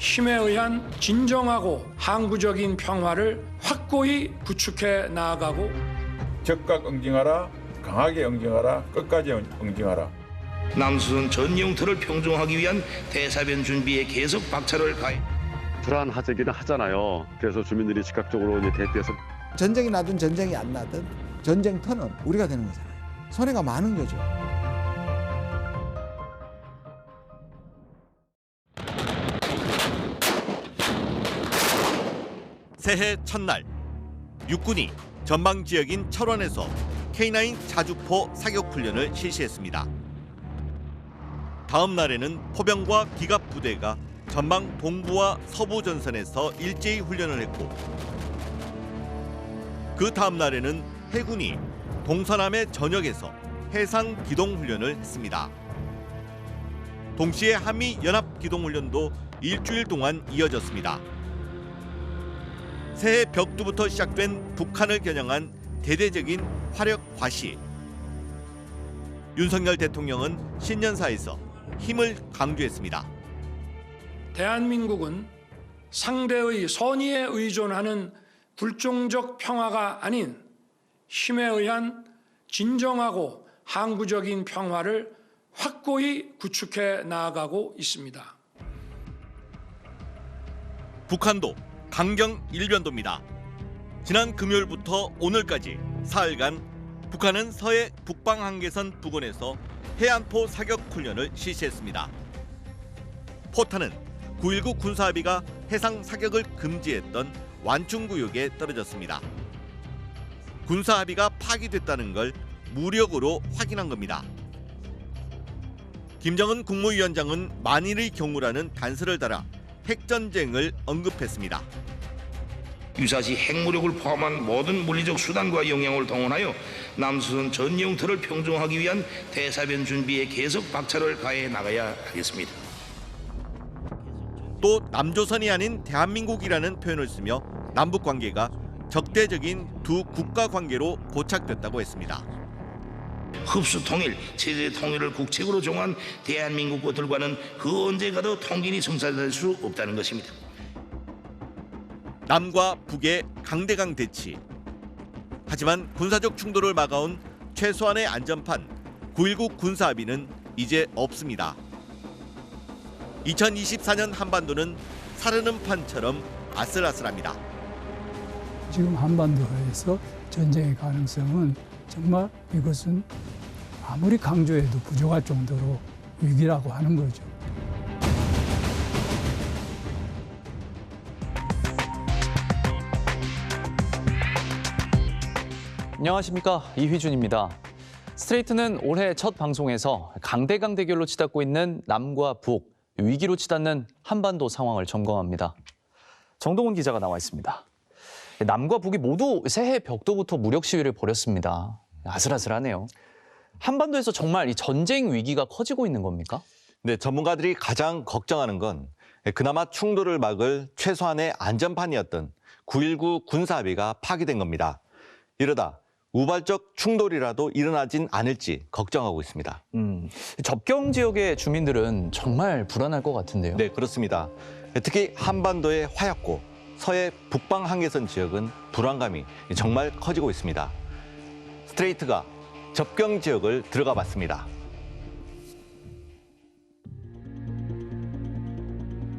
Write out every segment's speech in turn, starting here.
힘에 의한 진정하고 항구적인 평화를 확고히 구축해 나아가고 적극 응징하라, 강하게 응징하라, 끝까지 응징하라. 남수선 전 영토를 평정하기 위한 대사변 준비에 계속 박차를 가해 불안하기는 하잖아요. 그래서 주민들이 즉각적으로 이제 대피해서 전쟁이 나든 전쟁이 안 나든 전쟁터는 우리가 되는 거잖아요. 손해가 많은 거죠. 새해 첫날 육군이 전방 지역인 철원에서 K9 자주포 사격 훈련을 실시했습니다. 다음 날에는 포병과 기갑 부대가 전방 동부와 서부 전선에서 일제히 훈련을 했고, 그 다음 날에는 해군이 동서남의 전역에서 해상 기동 훈련을 했습니다. 동시에 한미 연합 기동 훈련도 일주일 동안 이어졌습니다. 새해 벽두부터 시작된 북한을 겨냥한 대대적인 화력 과시. 윤석열 대통령은 신년사에서 힘을 강조했습니다. 대한민국은 상대의 선의에 의존하는 불종적 평화가 아닌 힘에 의한 진정하고 항구적인 평화를 확고히 구축해 나아가고 있습니다. 북한도 강경 일변도입니다. 지난 금요일부터 오늘까지 사흘간 북한은 서해 북방 한계선 부근에서 해안포 사격 훈련을 실시했습니다. 포탄은 9.19 군사합의가 해상 사격을 금지했던 완충구역에 떨어졌습니다. 군사합의가 파기됐다는 걸 무력으로 확인한 겁니다. 김정은 국무위원장은 만일의 경우라는 단서를 달아 핵전쟁을 언급했습니다. 유사시 핵무력을 포함한 모든 물리적 수단과 영향을 동원하여 남수선 전 영토를 평정하기 위한 대사변 준비에 계속 박차를 가해 나가야 하겠습니다. 또 남조선이 아닌 대한민국이라는 표현을 쓰며 남북 관계가 적대적인 두 국가 관계로 고착됐다고 했습니다. 흡수 통일, 체제 통일을 국책으로 정한 대한민국 것들과는 그 언제 가도 통일이 성사될 수 없다는 것입니다. 남과 북의 강대강 대치. 하지만 군사적 충돌을 막아온 최소한의 안전판 9.19 군사합의는 이제 없습니다. 2024년 한반도는 사르는 판처럼 아슬아슬합니다. 지금 한반도에서 전쟁의 가능성은 정말 이것은 아무리 강조해도 부족할 정도로 위기라고 하는 거죠. 안녕하십니까, 이휘준입니다. 스트레이트는 올해 첫 방송에서 강대강 대결로 치닫고 있는 남과 북, 위기로 치닫는 한반도 상황을 점검합니다. 정동훈 기자가 나와 있습니다. 남과 북이 모두 새해 벽도부터 무력 시위를 벌였습니다. 아슬아슬하네요. 한반도에서 정말 이 전쟁 위기가 커지고 있는 겁니까? 네, 전문가들이 가장 걱정하는 건 그나마 충돌을 막을 최소한의 안전판이었던 9.19 군사합의가 파기된 겁니다. 이러다 우발적 충돌이라도 일어나진 않을지 걱정하고 있습니다. 접경 지역의 주민들은 정말 불안할 것 같은데요. 네, 그렇습니다. 특히 한반도의 화약고, 서해 북방 한계선 지역은 불안감이 정말 커지고 있습니다. 스트레이트가 접경 지역을 들어가 봤습니다.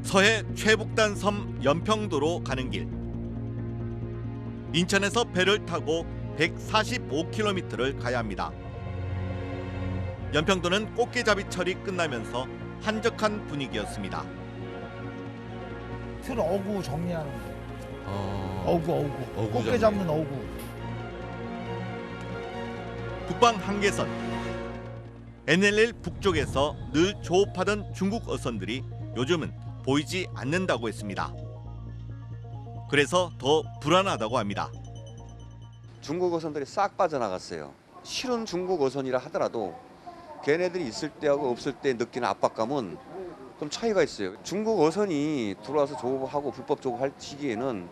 서해 최북단 섬 연평도로 가는 길. 인천에서 배를 타고 145km를 가야 합니다. 연평도는 꽃게잡이철이 끝나면서 한적한 분위기였습니다. 틀 어구 정리하는 거. 어구. 꽃게 잡는 어구. 북방 한계선. NLL 북쪽에서 늘 조업하던 중국 어선들이 요즘은 보이지 않는다고 했습니다. 그래서 더 불안하다고 합니다. 중국 어선들이 싹 빠져나갔어요. 실은 중국 어선이라 하더라도 걔네들이 있을 때하고 없을 때 느끼는 압박감은 좀 차이가 있어요. 중국 어선이 들어와서 조업하고 불법 조업할 시기에는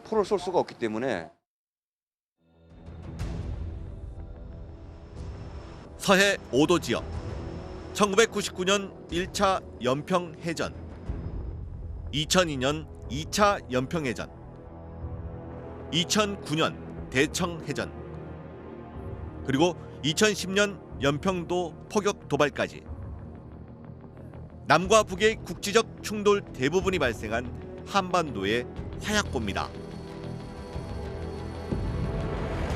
포를 쏠 수가 없기 때문에. 서해 5도 지역. 1999년 1차 연평 해전. 2002년 2차 연평해전, 2009년 대청해전, 그리고 2010년 연평도 포격 도발까지 남과 북의 국지적 충돌 대부분이 발생한 한반도의 화약고입니다.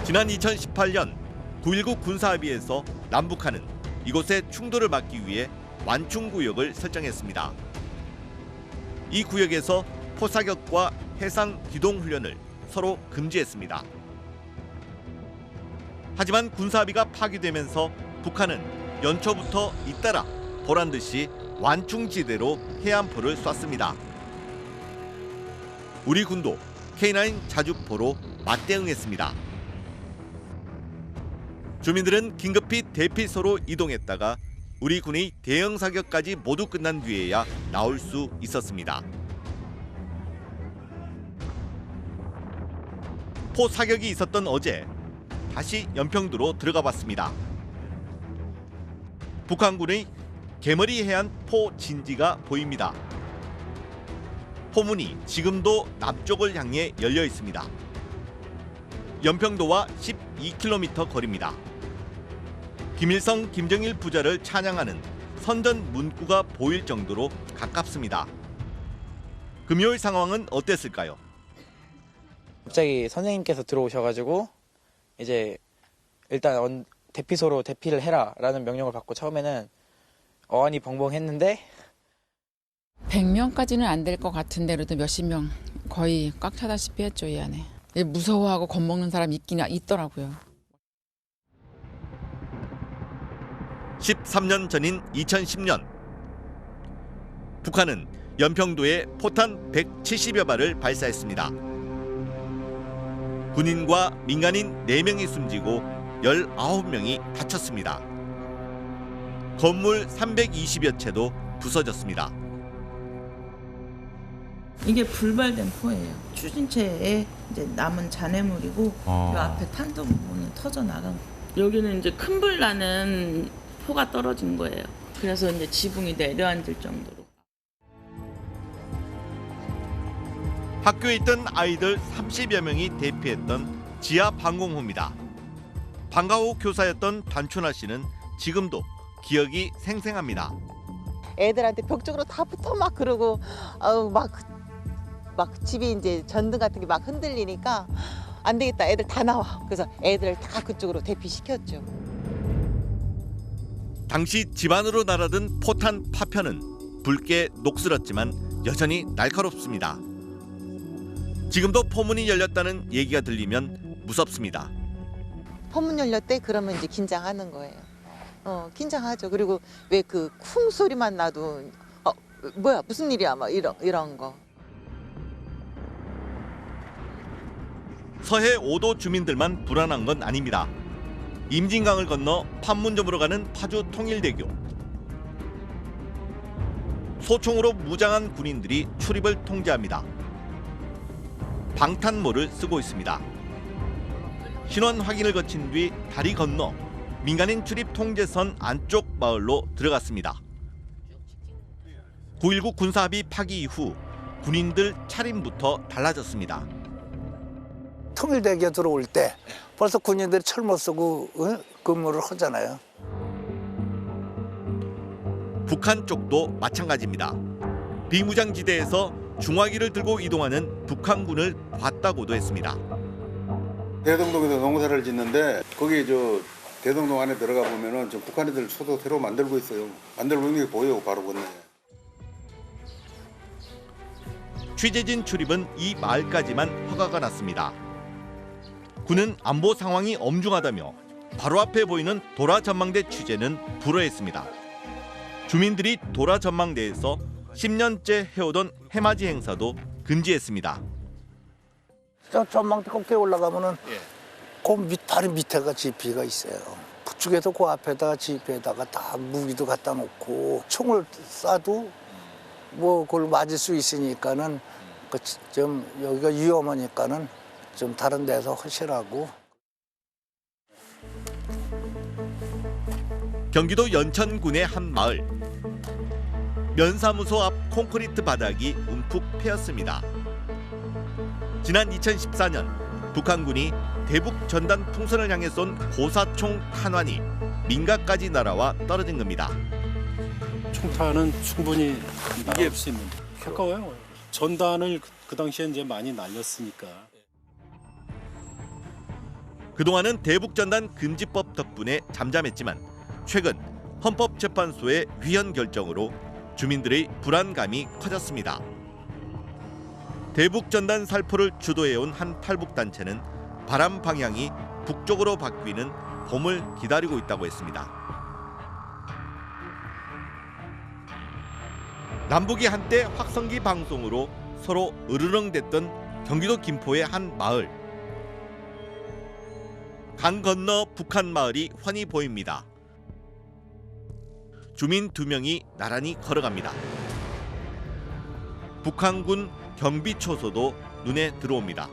지난 2018년 9.19 군사합의에서 남북한은 이곳의 충돌을 막기 위해 완충구역을 설정했습니다. 이 구역에서 포사격과 해상 기동훈련을 서로 금지했습니다. 하지만 군사합의가 파기되면서 북한은 연초부터 잇따라 보란듯이 완충지대로 해안포를 쐈습니다. 우리 군도 K9 자주포로 맞대응했습니다. 주민들은 긴급히 대피소로 이동했다가 우리 군의 대응 사격까지 모두 끝난 뒤에야 나올 수 있었습니다. 포 사격이 있었던 어제 다시 연평도로 들어가 봤습니다. 북한군의 개머리 해안 포 진지가 보입니다. 포문이 지금도 남쪽을 향해 열려 있습니다. 연평도와 12km 거리입니다. 김일성, 김정일 부자를 찬양하는 선전 문구가 보일 정도로 가깝습니다. 금요일 상황은 어땠을까요? 갑자기 선생님께서 들어오셔가지고 이제 일단 대피소로 대피를 해라라는 명령을 받고 처음에는 어안이 벙벙했는데 100명까지는 안 될 것 같은데 그래도 몇십 명 거의 꽉 차다시피 했죠, 이 안에. 무서워하고 겁먹는 사람 있더라고요. 13년 전인 2010년 북한은 연평도에 포탄 170여 발을 발사했습니다. 군인과 민간인 4명이 숨지고 19명이 다쳤습니다. 건물 320여 채도 부서졌습니다. 이게 불발된 포예요. 추진체에 이제 남은 잔해물이고 이 앞에 탄도 부분은 터져 나간 거. 여기는 이제 큰 불 나는 포가 떨어진 거예요. 그래서 이제 지붕이 내려앉을 정도로. 학교에 있던 아이들 30여 명이 대피했던 지하 방공호입니다. 방과 후 교사였던 단춘아 씨는 지금도 기억이 생생합니다. 애들한테 벽 쪽으로 다 붙어 막 그러고 막 집이 이제 전등 같은 게 막 흔들리니까 안 되겠다, 애들 다 나와. 그래서 애들을 다 그쪽으로 대피시켰죠. 당시 집안으로 날아든 포탄 파편은 붉게 녹슬었지만 여전히 날카롭습니다. 지금도 포문이 열렸다는 얘기가 들리면 무섭습니다. 포문 열렸대? 그러면 이제 긴장하는 거예요. 긴장하죠. 그리고 왜 그 쿵 소리만 나도 뭐야 무슨 일이야 막 이런 거. 서해 5도 주민들만 불안한 건 아닙니다. 임진강을 건너 판문점으로 가는 파주 통일대교. 소총으로 무장한 군인들이 출입을 통제합니다. 방탄모를 쓰고 있습니다. 신원 확인을 거친 뒤 다리 건너 민간인 출입 통제선 안쪽 마을로 들어갔습니다. 9.19 군사합의 파기 이후 군인들 차림부터 달라졌습니다. 통일대교 들어올 때 벌써 군인들이 철모 쓰고 근무를 하잖아요. 북한 쪽도 마찬가지입니다. 비무장지대에서 중화기를 들고 이동하는 북한군을 봤다고도 했습니다. 대동동에서 농사를 짓는데 거기 대동동 안에 들어가 보면은 좀 북한 애들 초도 새로 만들고 있어요. 만들고 있는 게 보여요, 바로 건너에. 취재진 출입은 이 마을까지만 허가가 났습니다. 군은 안보 상황이 엄중하다며 바로 앞에 보이는 도라 전망대 취재는 불허했습니다. 주민들이 도라 전망대에서 10년째 해오던 해맞이 행사도 금지했습니다. 저 전망대 꼭대기 올라가면은 그 다리 밑에가 지피가 있어요. 북쪽에도 그 앞에다가 지피에다가 다 무기도 갖다 놓고 총을 쏴도 뭐 그걸 맞을 수 있으니까는 좀 여기가 위험하니까는 좀 다른 데서 하시라고. 경기도 연천군의 한 마을. 면사무소 앞 콘크리트 바닥이 움푹 패였습니다. 지난 2014년 북한군이 대북 전단 풍선을 향해 쏜 고사총 탄환이 민가까지 날아와 떨어진 겁니다. 총탄은 충분히 이길 수 있는데 가까워요. 전단을 그 당시에 이제 많이 날렸으니까. 그동안은 대북전단 금지법 덕분에 잠잠했지만 최근 헌법재판소의 위헌 결정으로 주민들의 불안감이 커졌습니다. 대북전단 살포를 주도해온 한 탈북단체는 바람 방향이 북쪽으로 바뀌는 봄을 기다리고 있다고 했습니다. 남북이 한때 확성기 방송으로 서로 으르렁댔던 경기도 김포의 한 마을. 강 건너 북한 마을이 훤히 보입니다. 주민 2명이 나란히 걸어갑니다. 북한군 경비초소도 눈에 들어옵니다.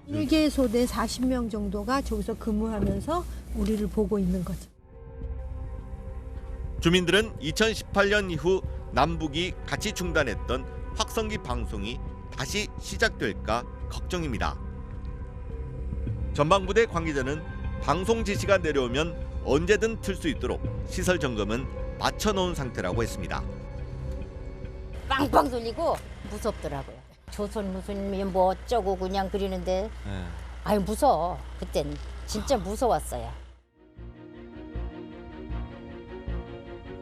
일개 소대 40명 정도가 저기서 근무하면서 우리를 보고 있는 거죠. 주민들은 2018년 이후 남북이 같이 중단했던 확성기 방송이 다시 시작될까 걱정입니다. 전방부대 관계자는 방송 지시가 내려오면 언제든 틀 수 있도록 시설 점검은 맞춰놓은 상태라고 했습니다. 빵빵 돌리고 무섭더라고요. 조선 무슨 뭐 어쩌고 그냥 그리는데 아유 무서워. 그땐 진짜 무서웠어요.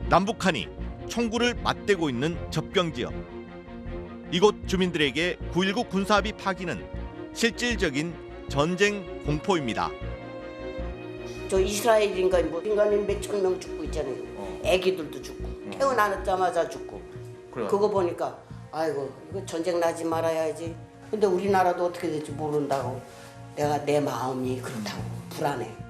남북한이 총구를 맞대고 있는 접경지역. 이곳 주민들에게 9.19 군사합의 파기는 실질적인 전쟁 공포입니다. 저 이스라엘인가 뭐 인간이 몇천 명 죽고 있잖아요. 애기들도 죽고 태어나자마자 죽고. 그거 보니까 아이고 이거 전쟁 나지 말아야지. 근데 우리나라도 어떻게 될지 모른다고 내가 내 마음이 그렇다고 불안해.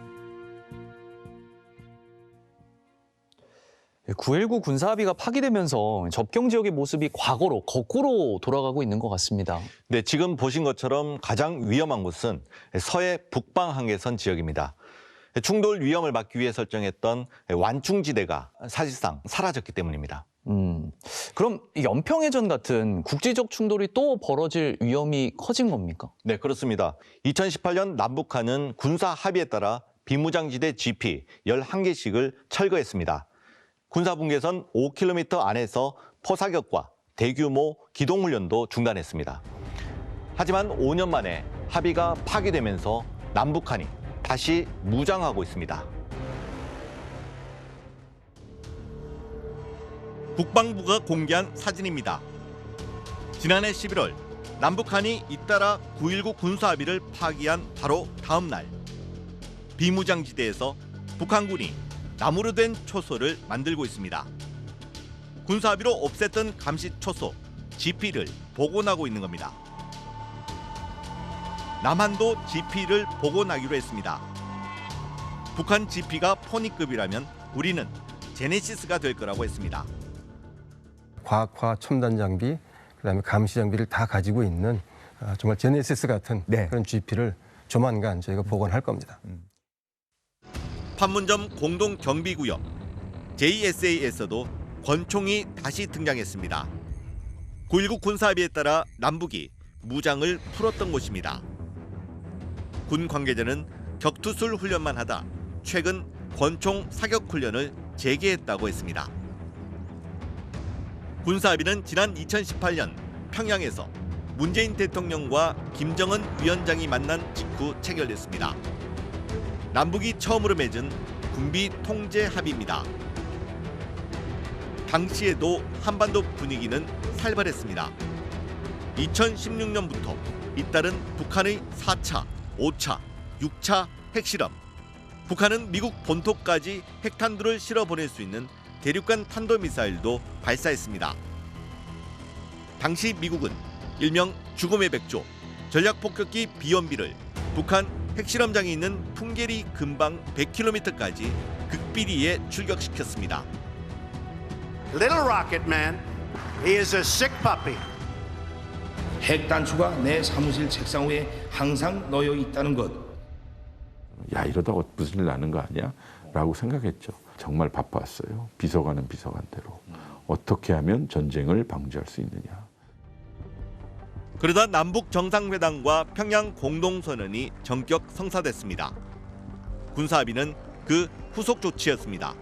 9.19 군사합의가 파기되면서 접경 지역의 모습이 과거로 거꾸로 돌아가고 있는 것 같습니다. 네, 지금 보신 것처럼 가장 위험한 곳은 서해 북방 한계선 지역입니다. 충돌 위험을 막기 위해 설정했던 완충지대가 사실상 사라졌기 때문입니다. 그럼 연평해전 같은 국지적 충돌이 또 벌어질 위험이 커진 겁니까? 네, 그렇습니다. 2018년 남북한은 군사 합의에 따라 비무장지대 GP 11개씩을 철거했습니다. 군사분계선 5km 안에서 포사격과 대규모 기동훈련도 중단했습니다. 하지만 5년 만에 합의가 파기되면서 남북한이 다시 무장하고 있습니다. 국방부가 공개한 사진입니다. 지난해 11월 남북한이 잇따라 9.19 군사합의를 파기한 바로 다음 날 비무장지대에서 북한군이 나무로 된 초소를 만들고 있습니다. 군사합의로 없앴던 감시 초소 GP를 복원하고 있는 겁니다. 남한도 GP를 복원하기로 했습니다. 북한 GP가 포니급이라면 우리는 제네시스가 될 거라고 했습니다. 과학화 첨단 장비, 그다음에 감시 장비를 다 가지고 있는 정말 제네시스 같은 그런 GP를 조만간 저희가 복원할 겁니다. 판문점 공동경비구역 JSA에서도 권총이 다시 등장했습니다. 9.19 군사합의에 따라 남북이 무장을 풀었던 곳입니다. 군 관계자는 격투술 훈련만 하다 최근 권총 사격 훈련을 재개했다고 했습니다. 군사합의는 지난 2018년 평양에서 문재인 대통령과 김정은 위원장이 만난 직후 체결됐습니다. 남북이 처음으로 맺은 군비 통제 합의입니다. 당시에도 한반도 분위기는 살벌했습니다. 2016년부터 잇따른 북한의 4차, 5차, 6차 핵실험. 북한은 미국 본토까지 핵탄두를 실어보낼 수 있는 대륙간 탄도미사일도 발사했습니다. 당시 미국은 일명 죽음의 백조, 전략폭격기 비연비를 북한 핵실험장이 있는 풍계리 근방 100km까지 극비리에 출격시켰습니다. Little Rocket Man, he is a sick puppy. 핵 단추가 내 사무실 책상 위에 항상 놓여 있다는 것. 야, 이러다 무슨 일 나는 거 아니야? 라고 생각했죠. 정말 바빴어요. 비서관은 비서관대로. 어떻게 하면 전쟁을 방지할 수 있느냐. 그러다 남북 정상회담과 평양 공동선언이 전격 성사됐습니다. 군사합의는 그 후속 조치였습니다.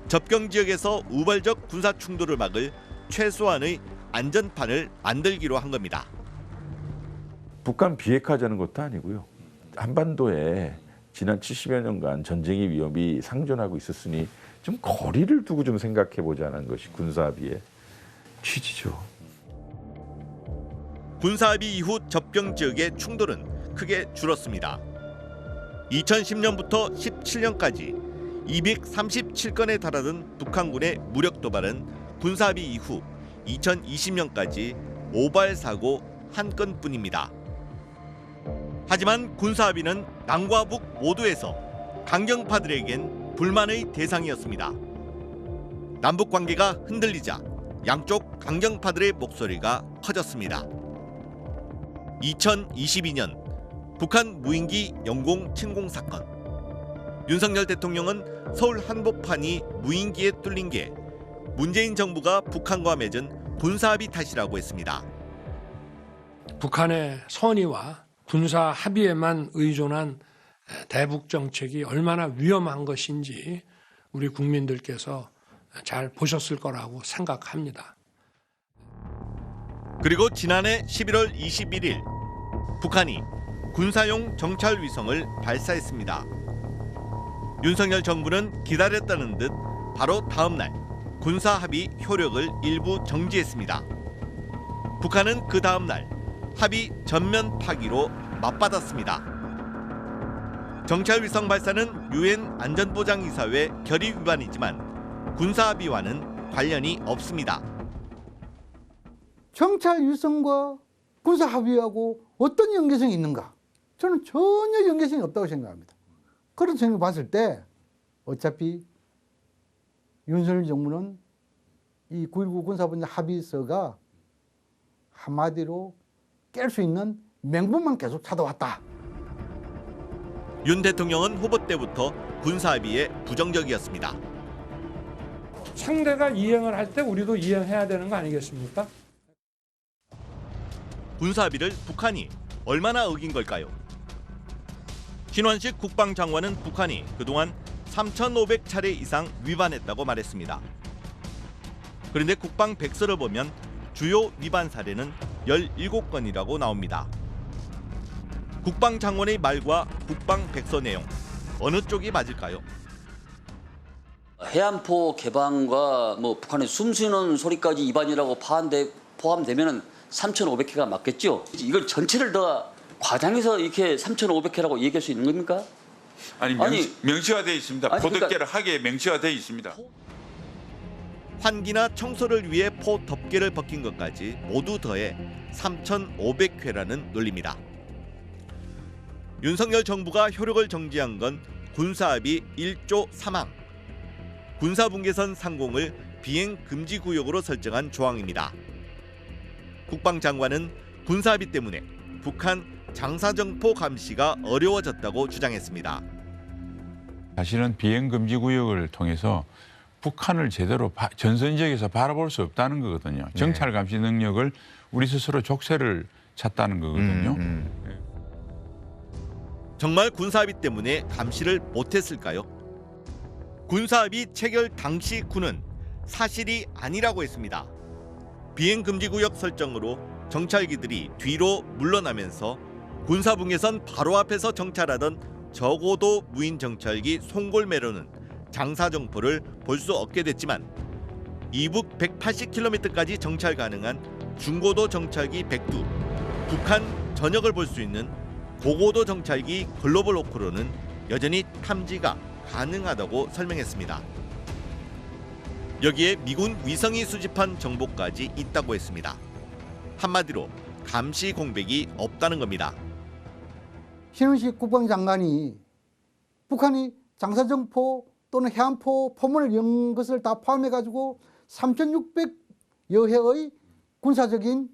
접경 지역에서 우발적 군사 충돌을 막을 최소한의 안전판을 만들기로 한 겁니다. 북한 비핵화하자는 것도 아니고요. 한반도에 지난 70여 년간 전쟁의 위험이 상존하고 있었으니 좀 거리를 두고 좀 생각해 보자는 것이 군사합의의 취지죠. 군사합의 이후 접경 지역의 충돌은 크게 줄었습니다. 2010년부터 17년까지 237건에 달하던 북한군의 무력 도발은 군사합의 이후 2020년까지 오발 사고 1건뿐입니다. 하지만 군사합의는 남과 북 모두에서 강경파들에겐 불만의 대상이었습니다. 남북 관계가 흔들리자 양쪽 강경파들의 목소리가 커졌습니다. 2022년 북한 무인기 영공 침공 사건. 윤석열 대통령은 서울 한복판이 무인기에 뚫린 게 문재인 정부가 북한과 맺은 군사합의 탓이라고 했습니다. 북한의 선의와 군사 합의에만 의존한 대북 정책이 얼마나 위험한 것인지 우리 국민들께서 잘 보셨을 거라고 생각합니다. 그리고 지난해 11월 21일 북한이 군사용 정찰 위성을 발사했습니다. 윤석열 정부는 기다렸다는 듯 바로 다음 날 군사합의 효력을 일부 정지했습니다. 북한은 그 다음 날 합의 전면 파기로 맞받았습니다. 정찰 위성 발사는 유엔 안전보장이사회 결의 위반이지만 군사합의와는 관련이 없습니다. 정찰 위성과 군사 합의하고 어떤 연계성이 있는가? 저는 전혀 연계성이 없다고 생각합니다. 그런 생각을 봤을 때 어차피 윤석열 정부는 이 9.19 군사분야 합의서가 한마디로 깰 수 있는 맹목만 계속 찾아왔다. 윤 대통령은 후보 때부터 군사합의에 부정적이었습니다. 상대가 이행을 할 때 우리도 이행해야 되는 거 아니겠습니까? 군사합의를 북한이 얼마나 어긴 걸까요? 신원식 국방장관은 북한이 그동안 3,500차례 이상 위반했다고 말했습니다. 그런데 국방 백서를 보면 주요 위반 사례는 17건이라고 나옵니다. 국방장관의 말과 국방 백서 내용 어느 쪽이 맞을까요? 해안포 개방과 북한의 숨쉬는 소리까지 위반이라고 포함되면 3,500회가 맞겠죠? 이걸 전체를 다 과장해서 이렇게 3,500회라고 얘기할 수 있는 겁니까? 아니 명시가 되어 있습니다. 포덮개를 하게 명시가 되어 있습니다. 환기나 청소를 위해 포 덮개를 벗긴 것까지 모두 더해 3,500회라는 논리입니다. 윤석열 정부가 효력을 정지한 건 군사합의 1조 3항, 군사분계선 상공을 비행금지구역으로 설정한 조항입니다. 국방장관은 군사합의 때문에 북한 장사정포 감시가 어려워졌다고 주장했습니다. 사실은 비행금지구역을 통해서 북한을 제대로 전선 지역에서 바라볼 수 없다는 거거든요. 정찰 감시 능력을 우리 스스로 족쇄를 찼다는 거거든요. 정말 군사합의 때문에 감시를 못했을까요? 군사합의 체결 당시 군은 사실이 아니라고 했습니다. 비행금지구역 설정으로 정찰기들이 뒤로 물러나면서 군사분계선 바로 앞에서 정찰하던 저고도 무인 정찰기 송골매로는 장사정포를 볼 수 없게 됐지만 이북 180km까지 정찰 가능한 중고도 정찰기 백두, 북한 전역을 볼 수 있는 고고도 정찰기 글로벌 호크로는 여전히 탐지가 가능하다고 설명했습니다. 여기에 미군 위성이 수집한 정보까지 있다고 했습니다. 한마디로 감시 공백이 없다는 겁니다. 신원식 국방장관이 북한이 장사정포 또는 해안포 포문을 연 것을 다 포함해가지고 3,600여 회의 군사적인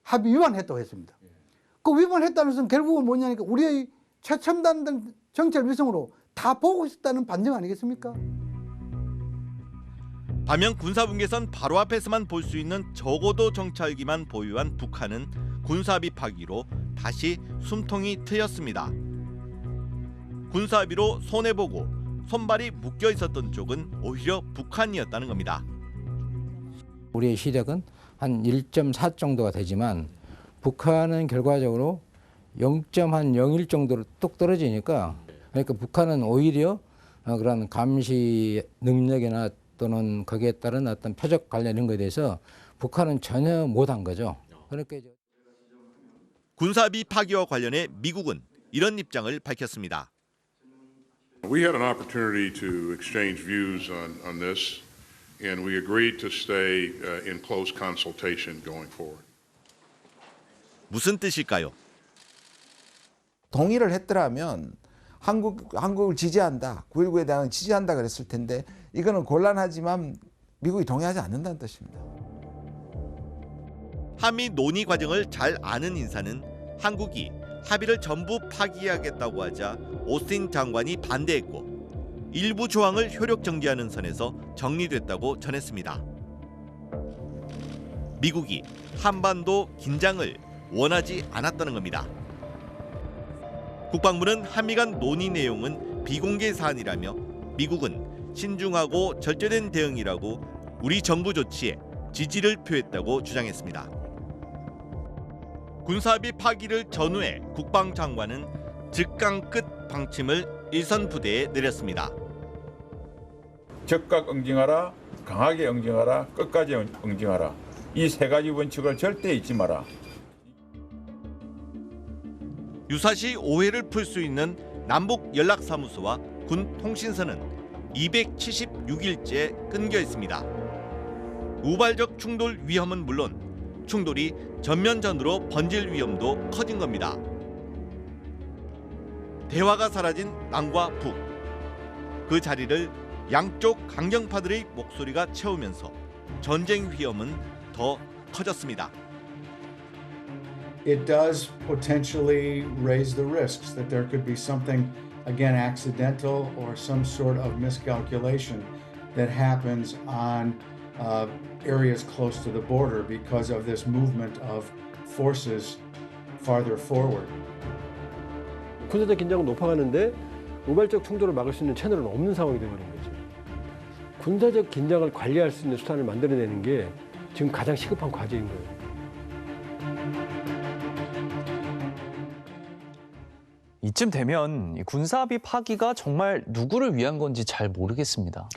합의 위반했다고 했습니다. 그 위반했다는 것은 결국은 뭐냐니까 우리의 최첨단 정찰 위성으로 다 보고 있었다는 반증 아니겠습니까? 반면 군사분계선 바로 앞에서만 볼 수 있는 저고도 정찰기만 보유한 북한은 군사합의 파기로 다시 숨통이 트였습니다. 군사합의로 손해보고 손발이 묶여 있었던 쪽은 오히려 북한이었다는 겁니다. 우리의 시력은 한 1.4 정도가 되지만 북한은 결과적으로 0.01 정도로 뚝 떨어지니까, 그러니까 북한은 오히려 그런 감시 능력이나 또는 거기에 따른 어떤 표적 관련 이런 거에 대해서 북한은 전혀 못한 거죠. 그러니까 군사합의 파기와 관련해 미국은 이런 입장을 밝혔습니다. We had an opportunity to exchange views on this, and we agreed to stay in close consultation going forward. 무슨 뜻일까요? 동의를 했더라면 한국을 지지한다, 9.19에 대한 지지한다 그랬을 텐데 이거는 곤란하지만 미국이 동의하지 않는다는 뜻입니다. 한미 논의 과정을 잘 아는 인사는 한국이 합의를 전부 파기하겠다고 하자 오스틴 장관이 반대했고 일부 조항을 효력 정지하는 선에서 정리됐다고 전했습니다. 미국이 한반도 긴장을 원하지 않았다는 겁니다. 국방부는 한미 간 논의 내용은 비공개 사안이라며 미국은 신중하고 절제된 대응이라고 우리 정부 조치에 지지를 표했다고 주장했습니다. 군사합의 파기를 전후해 국방장관은 즉강 끝 방침을 일선 부대에 내렸습니다. 적극 응징하라, 강하게 응징하라, 끝까지 응징하라. 이 세 가지 원칙을 절대 잊지 마라. 유사시 오해를 풀 수 있는 남북 연락사무소와 군 통신선은 276일째 끊겨 있습니다. 우발적 충돌 위험은 물론 충돌이 전면전으로 번질 위험도 커진 겁니다. 대화가 사라진 남과 북. 그 자리를 양쪽 강경파들의 목소리가 채우면서 전쟁 위험은 더 커졌습니다. It does potentially raise the risks that there could be something, again, accidental or some sort of miscalculation that happens on areas close to the border because of this movement of forces farther forward. 군사적 긴장은 높아가는데 우발적 충돌을 막을 수 있는 채널은 없는 상황이 되어버린 거죠. 군사적 긴장을 관리할 수 있는 수단을 만들어내는 게 지금 가장 시급한 과제인 거예요. 이쯤 되면 군사합의 파기가 정말 누구를 위한 건지 잘 모르겠습니다.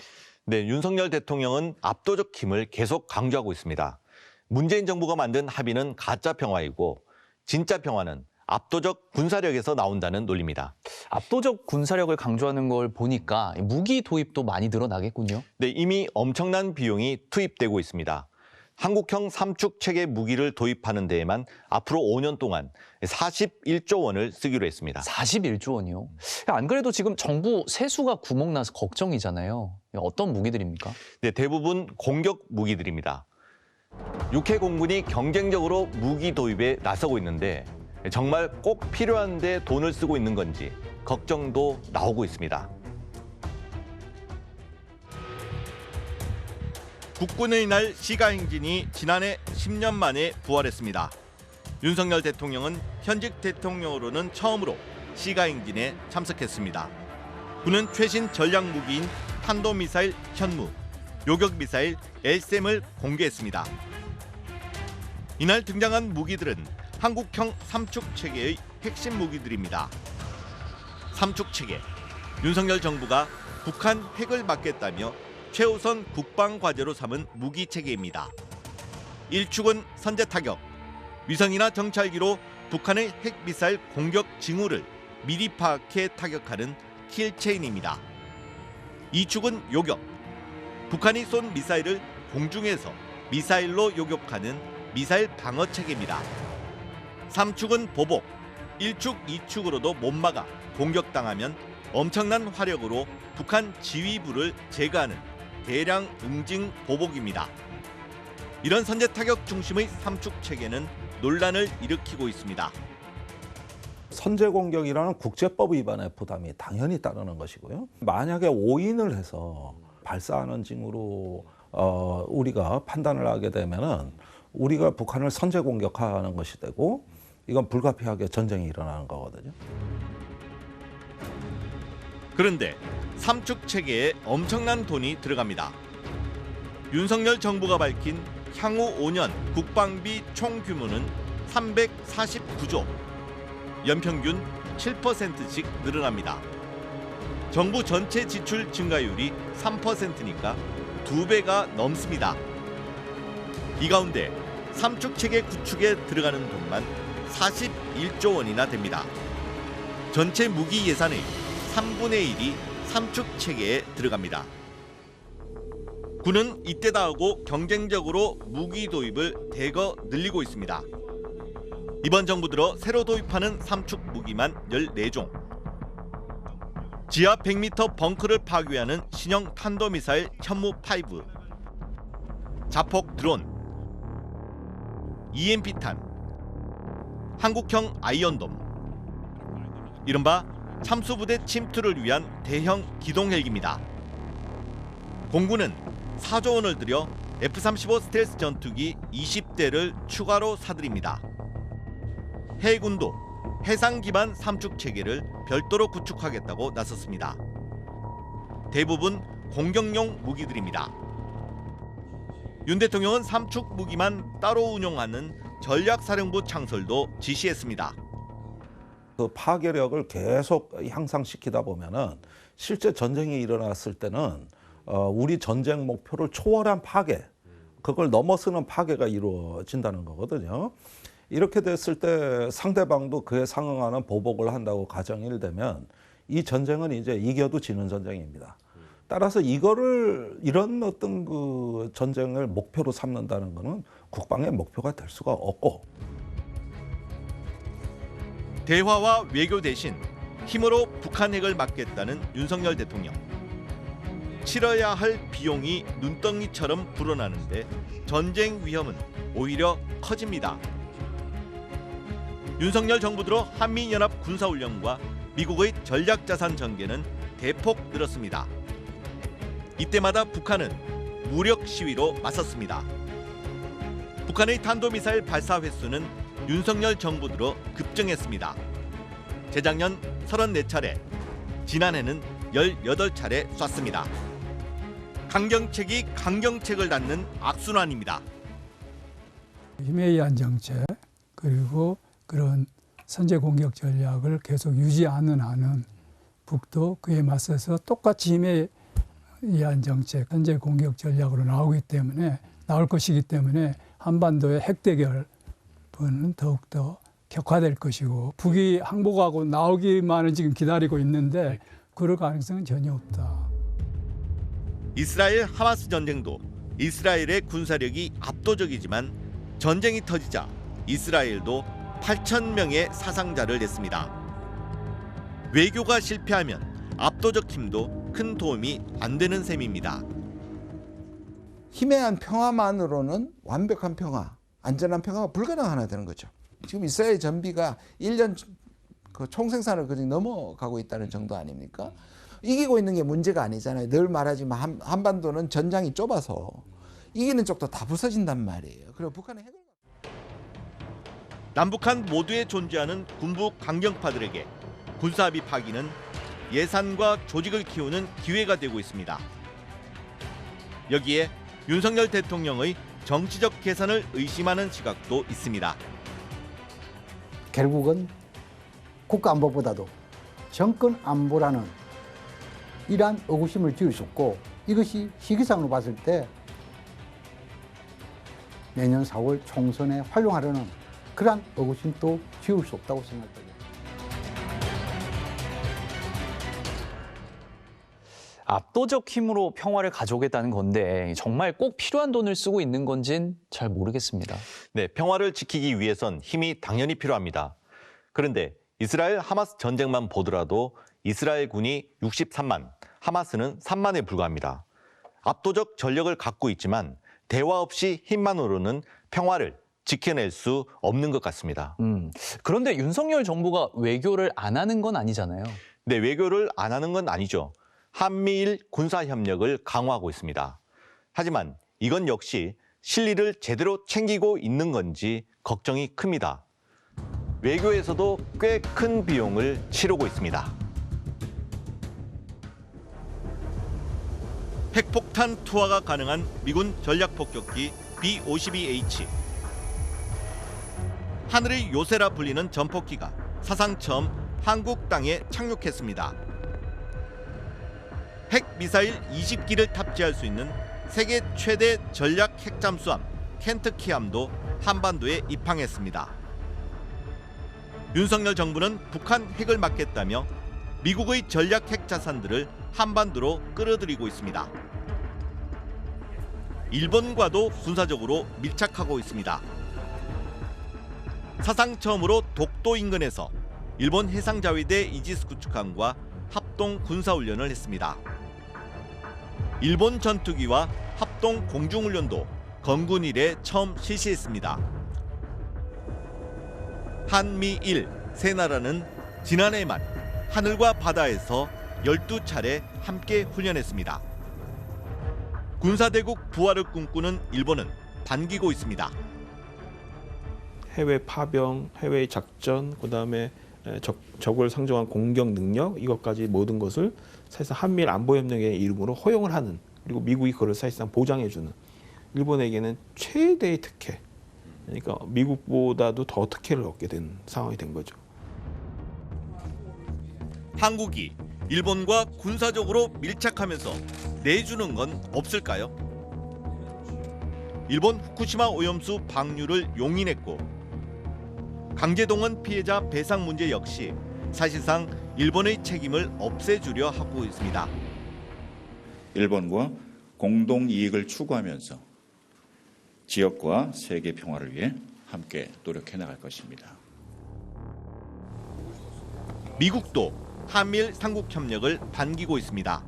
네, 윤석열 대통령은 압도적 힘을 계속 강조하고 있습니다. 문재인 정부가 만든 합의는 가짜 평화이고 진짜 평화는 압도적 군사력에서 나온다는 논리입니다. 압도적 군사력을 강조하는 걸 보니까 무기 도입도 많이 늘어나겠군요. 네, 이미 엄청난 비용이 투입되고 있습니다. 한국형 삼축 체계 무기를 도입하는 데에만 앞으로 5년 동안 41조 원을 쓰기로 했습니다. 41조 원이요? 안 그래도 지금 정부 세수가 구멍 나서 걱정이잖아요. 어떤 무기들입니까? 네, 대부분 공격 무기들입니다. 육해 공군이 경쟁적으로 무기 도입에 나서고 있는데 정말 꼭 필요한데 돈을 쓰고 있는 건지 걱정도 나오고 있습니다. 국군의 날 시가행진이 지난해 10년 만에 부활했습니다. 윤석열 대통령은 현직 대통령으로는 처음으로 시가행진에 참석했습니다. 군은 최신 전략 무기인 탄도미사일 현무, 요격미사일 LSAM을 공개했습니다. 이날 등장한 무기들은 한국형 삼축 체계의 핵심 무기들입니다. 삼축 체계, 윤석열 정부가 북한 핵을 막겠다며 최우선 국방 과제로 삼은 무기 체계입니다. 1축은 선제 타격, 위성이나 정찰기로 북한의 핵미사일 공격 징후를 미리 파악해 타격하는 킬체인입니다. 2축은 요격, 북한이 쏜 미사일을 공중에서 미사일로 요격하는 미사일 방어 체계입니다. 3축은 보복, 1축, 2축으로도 못 막아 공격당하면 엄청난 화력으로 북한 지휘부를 제거하는 대량 응징 보복입니다. 이런 선제 타격 중심의 삼축 체계는 논란을 일으키고 있습니다. 선제 공격이라는 국제법 위반의 부담이 당연히 따르는 것이고요. 만약에 오인을 해서 발사하는 징후로 우리가 판단을 하게 되면은 우리가 북한을 선제 공격하는 것이 되고 이건 불가피하게 전쟁이 일어나는 거거든요. 그런데 삼축 체계에 엄청난 돈이 들어갑니다. 윤석열 정부가 밝힌 향후 5년 국방비 총 규모는 349조, 연평균 7%씩 늘어납니다. 정부 전체 지출 증가율이 3%니까 2배가 넘습니다. 이 가운데 삼축 체계 구축에 들어가는 돈만 41조 원이나 됩니다. 전체 무기 예산의 3분의 1이 삼축 체계에 들어갑니다. 군은 이때다 하고 경쟁적으로 무기 도입을 대거 늘리고 있습니다. 이번 정부 들어 새로 도입하는 삼축 무기만 14종. 지하 100m 벙커를 파괴하는 신형 탄도미사일 현무5, 자폭 드론, EMP탄, 한국형 아이언돔, 이른바 참수부대 침투를 위한 대형 기동 헬기입니다. 공군은 4조 원을 들여 F-35 스텔스 전투기 20대를 추가로 사들입니다. 해군도 해상 기반 삼축 체계를 별도로 구축하겠다고 나섰습니다. 대부분 공격용 무기들입니다. 윤 대통령은 삼축 무기만 따로 운용하는 전략사령부 창설도 지시했습니다. 그 파괴력을 계속 향상시키다 보면은 실제 전쟁이 일어났을 때는 우리 전쟁 목표를 초월한 파괴, 그걸 넘어서는 파괴가 이루어진다는 거거든요. 이렇게 됐을 때 상대방도 그에 상응하는 보복을 한다고 가정이 되면 이 전쟁은 이제 이겨도 지는 전쟁입니다. 따라서 이런 어떤 그 전쟁을 목표로 삼는다는 것은 국방의 목표가 될 수가 없고. 대화와 외교 대신 힘으로 북한 핵을 막겠다는 윤석열 대통령. 치러야 할 비용이 눈덩이처럼 불어나는데 전쟁 위험은 오히려 커집니다. 윤석열 정부 들어 한미연합 군사훈련과 미국의 전략자산 전개는 대폭 늘었습니다. 이때마다 북한은 무력 시위로 맞섰습니다. 북한의 탄도미사일 발사 횟수는 윤석열 정부 들어 급증했습니다. 재작년 34차례, 지난해는 18차례 쐈습니다. 강경책이 강경책을 낳는 악순환입니다. 힘에 의한 정책 그리고 그런 선제 공격 전략을 계속 유지하는 한은 북도 그에 맞서서 똑같이 힘에 의한 정책, 선제 공격 전략으로 나올 것이기 때문에 한반도의 핵 대결은 더욱더 격화될 것이고 북이 항복하고 나오기만을 지금 기다리고 있는데 그럴 가능성은 전혀 없다. 이스라엘 하마스 전쟁도 이스라엘의 군사력이 압도적이지만 전쟁이 터지자 이스라엘도 8,000명의 사상자를 냈습니다. 외교가 실패하면 압도적 힘도 큰 도움이 안 되는 셈입니다. 힘에 의한 평화만으로는 완벽한 평화, 안전한 평화가 불가능하나 되는 거죠. 지금 이스라엘 전비가 1년 그 총생산을 거의 넘어가고 있다는 정도 아닙니까? 이기고 있는 게 문제가 아니잖아요. 늘 말하지만 한반도는 전장이 좁아서 이기는 쪽도 다 부서진단 말이에요. 그리고 북한의 핵을 남북한 모두에 존재하는 군부 강경파들에게 군사합의 파기는 예산과 조직을 키우는 기회가 되고 있습니다. 여기에 윤석열 대통령의 정치적 계산을 의심하는 시각도 있습니다. 결국은 국가 안보보다도 정권 안보라는 이러한 의구심을 지을 수 없고 이것이 시기상으로 봤을 때 내년 4월 총선에 활용하려는 그러한 의구심도 지울 수 없다고 생각합니다. 압도적 힘으로 평화를 가져오겠다는 건데 정말 꼭 필요한 돈을 쓰고 있는 건진 잘 모르겠습니다. 네, 평화를 지키기 위해선 힘이 당연히 필요합니다. 그런데 이스라엘 하마스 전쟁만 보더라도 이스라엘 군이 63만, 하마스는 3만에 불과합니다. 압도적 전력을 갖고 있지만 대화 없이 힘만으로는 평화를 지켜낼 수 없는 것 같습니다. 그런데 윤석열 정부가 외교를 안 하는 건 아니잖아요. 네, 외교를 안 하는 건 아니죠. 한미일 군사협력을 강화하고 있습니다. 하지만 이건 역시 실리를 제대로 챙기고 있는 건지 걱정이 큽니다. 외교에서도 꽤 큰 비용을 치르고 있습니다. 핵폭탄 투하가 가능한 미군 전략폭격기 B-52H. 하늘의 요새라 불리는 전폭기가 사상 처음 한국 땅에 착륙했습니다. 핵미사일 20기를 탑재할 수 있는 세계 최대 전략 핵잠수함 켄터키함도 한반도에 입항했습니다. 윤석열 정부는 북한 핵을 막겠다며 미국의 전략 핵 자산들을 한반도로 끌어들이고 있습니다. 일본과도 군사적으로 밀착하고 있습니다. 사상 처음으로 독도 인근에서 일본 해상자위대 이지스 구축함과 합동 군사훈련을 했습니다. 일본 전투기와 합동 공중훈련도 건군 이래 처음 실시했습니다. 한미일 세 나라는 지난해 말 하늘과 바다에서 12차례 함께 훈련했습니다. 군사대국 부활을 꿈꾸는 일본은 반기고 있습니다. 해외 파병, 해외 작전, 그다음에 적을 상정한 공격 능력, 이것까지 모든 것을 사실상 한미일 안보협력의 이름으로 허용을 하는, 그리고 미국이 그걸 사실상 보장해주는, 일본에게는 최대의 특혜, 그러니까 미국보다도 더 특혜를 얻게 된 상황이 된 거죠. 한국이 일본과 군사적으로 밀착하면서 내주는 건 없을까요? 일본 후쿠시마 오염수 방류를 용인했고 강제동원 피해자 배상 문제 역시 사실상 일본의 책임을 없애주려 하고 있습니다. 일본과 공동 이익을 추구하면서 지역과 세계 평화를 위해 함께 노력해 나갈 것입니다. 미국도 한미일 삼국 협력을 반기고 있습니다.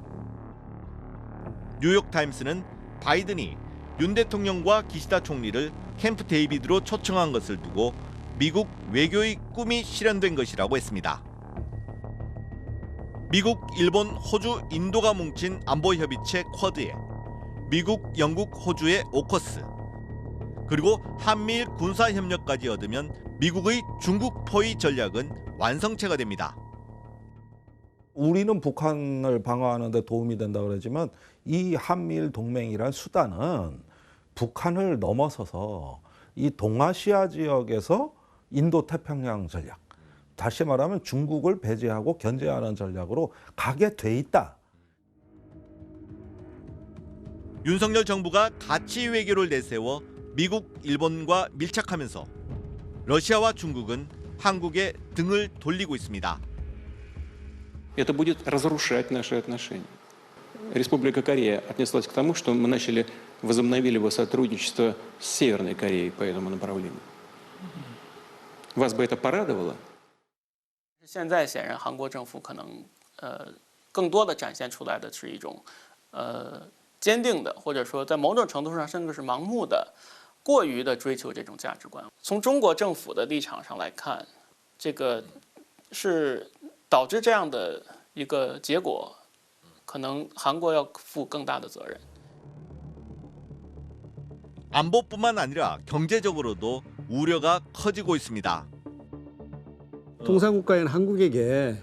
뉴욕타임스는 바이든이 윤 대통령과 기시다 총리를 캠프 데이비드로 초청한 것을 두고 미국 외교의 꿈이 실현된 것이라고 했습니다. 미국, 일본, 호주, 인도가 뭉친 안보협의체 쿼드에 미국, 영국, 호주의 오커스, 그리고 한미일 군사협력까지 얻으면 미국의 중국 포위 전략은 완성체가 됩니다. 우리는 북한을 방어하는 데 도움이 된다고 그러지만 이 한미일 동맹이란 수단은 북한을 넘어서서 이 동아시아 지역에서 인도 태평양 전략, 다시 말하면 중국을 배제하고 견제하는 전략으로 가게 돼 있다. 윤석열 정부가 가치 외교를 내세워 미국, 일본과 밀착하면서 러시아와 중국은 한국에 등을 돌리고 있습니다. Это будет разрушать наши отношения. Республика Корея отнеслась к тому, что мы возобновили бы сотрудничество с Северной Кореей по этому направлению. Вас бы это порадовало? 现在显然韩国政府可能更多的展现出来的是一种坚定的，或者说在某种程度上甚至是盲目的、过于的追求这种价值观。从中国政府的立场上来看，这个是导致这样的一个结果，可能韩国要负更大的责任。 안보뿐만 아니라 경제적으로도 우려가 커지고 있습니다. 통상국가인 한국에게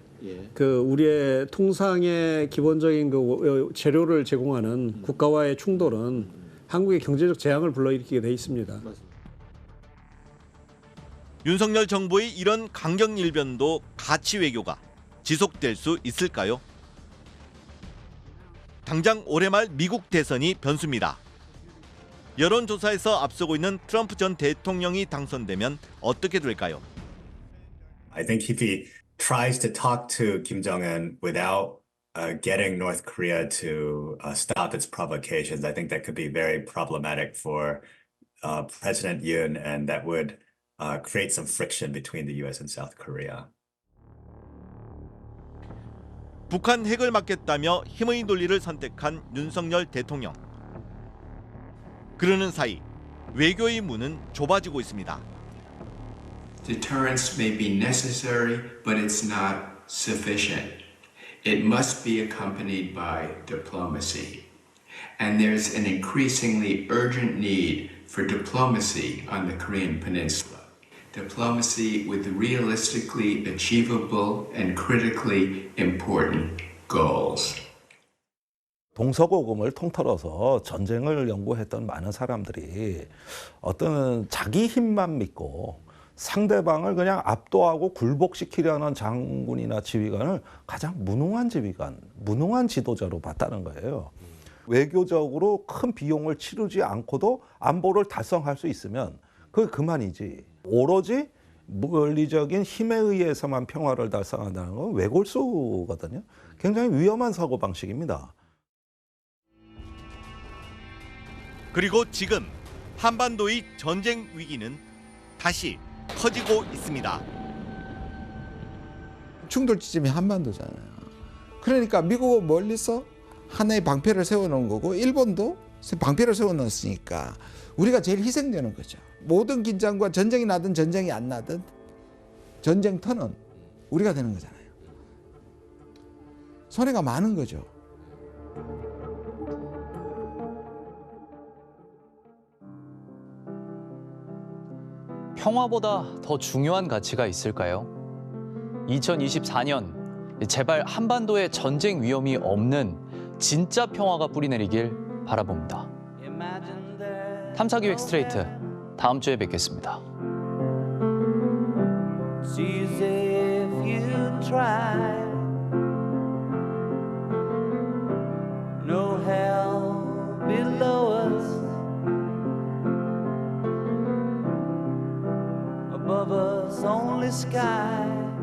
그 우리의 통상의 기본적인 그 재료를 제공하는 국가와의 충돌은 한국의 경제적 재앙을 불러일으키게 돼 있습니다. 윤석열 정부의 이런 강경 일변도 가치 외교가 지속될 수 있을까요? 당장 올해 말 미국 대선이 변수입니다. 여론조사에서 앞서고 있는 트럼프 전 대통령이 당선되면 어떻게 될까요? I think if he tries to talk to Kim Jong-un without getting North Korea to stop its provocations, I think that could be very problematic for President Yoon, and that would create some friction between the U.S. and South Korea. 북한 핵을 막겠다며 힘의 논리를 선택한 윤석열 대통령. 그러는 사이 외교의 문은 좁아지고 있습니다. Deterrence may be necessary, but it's not sufficient. It must be accompanied by diplomacy. And there's an increasingly urgent need for diplomacy on the Korean Peninsula. Diplomacy with realistically achievable and critically important goals. 동서고금을 통틀어서 전쟁을 연구했던 많은 사람들이 어떤 자기 힘만 믿고 상대방을 그냥 압도하고 굴복시키려는 장군이나 지휘관을 가장 무능한 지휘관, 무능한 지도자로 봤다는 거예요. 외교적으로 큰 비용을 치르지 않고도 안보를 달성할 수 있으면 그게 그만이지. 오로지 물리적인 힘에 의해서만 평화를 달성한다는 건 외골수거든요. 굉장히 위험한 사고방식입니다. 그리고 지금 한반도의 전쟁 위기는 다시 커지고 있습니다. 충돌 지점이 한반도잖아요. 그러니까 미국은 멀리서 하나의 방패를 세워놓은 거고 일본도 방패를 세워놓았으니까 우리가 제일 희생되는 거죠. 모든 긴장과 전쟁이 나든 전쟁이 안 나든 전쟁터는 우리가 되는 거잖아요. 손해가 많은 거죠. 평화보다 더 중요한 가치가 있을까요? 2024년 제발 한반도에 전쟁 위험이 없는 진짜 평화가 뿌리내리길 바라봅니다. 탐사기획 스트레이트 다음 주에 뵙겠습니다. Above us only sky.